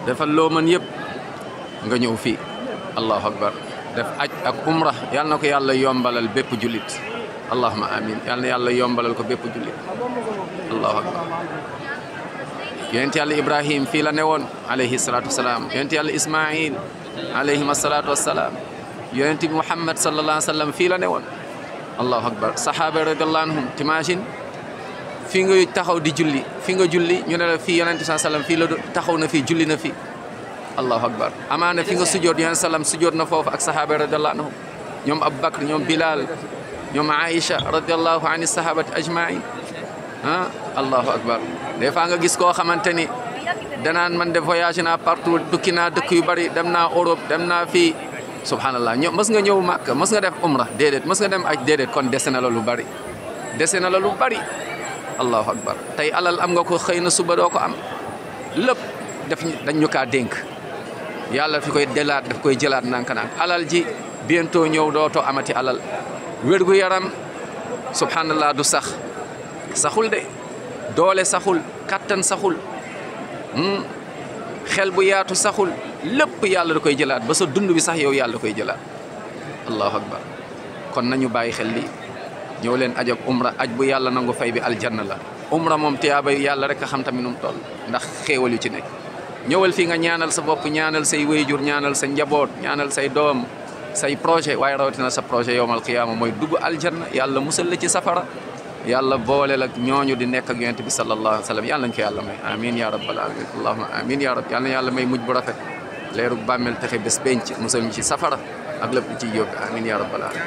defal loo mën yëpp nga ñëw fii allahu akbar def aj ak umra yal na ko yàlla yombalal bépp jullit allahumma amin yal na yàlla yombalal ko bépp jullit allahu akbar yonent yàlla ibrahim fii la newoon alayhi salatu wasalaam yonent yàlla ismail alayhim assalatu wassalaam yonent bi muhammad sallallahu alayhi wa sallam fii la newoon allahu akbar sahaaba radiyallahu anhum t'imagine fii nga taxaw di julli fii nga julli ñu ne la fii yonent bi sallam fii la taxaw na fii julli na fii allahu akbar amaana fi nga sujoot yonent sallam sujoot na foofu ak sahaaba radiyallahu anhum ñoom abubakar ñoom bilal ñoom aïcha radiyallahu ani sahabati ajmain ah allahu akbar des fois nga gis koo xamante ni danaan man de voyage naa partout tukki naa dëkk yu bari dem naa Europe dem naa fii subhanallah mës nga ñëw Makka mës nga def umra déedéet mës nga dem aj déedéet kon dese na la lu bari dese na la lu bari allahu akbar tey alal am nga ko xëy na suba doo ko am lépp dañ ñu kaa dénk yàlla fi koy delaat daf koy jëlaat nanka-nank alal ji bientôt ñëw dootoo amati alal wérgu yaram subhanallah du saxul de doole saxul kattan saxul xel bu yaatu saxul lépp yàlla da koy jëlaat ba sa dund bi sax yow yàlla da koy jëlaat allahu akbar kon nañu bàyyi xel li ñëw leen aj ak umra aj bu yàlla nangu fay bi aljanna la umra moom tiyaaba yàlla rek a xam tamit nu mu toll ndax xéewal yu ci nekk ñëwal fii nga ñaanal sa bopp ñaanal say wéyjur ñaanal sa njaboot ñaanal say doom say projet waaye rawatina sa projet yowmal qiyaama mooy dugg aljanna yàlla musal la ci safara yàlla boole la ñooñu di nekk ak yonent bi sallallahu alayhi wa sallam yàlla nañ ko yàlla may amin ya rabbal alamin allahumma amin ya rabb yàlla na yàlla may mujj bu rafet leerug bàmmeel texe bés penc musal ñu ci safara ak lépp ci yóbbu amin ya rabbal alamin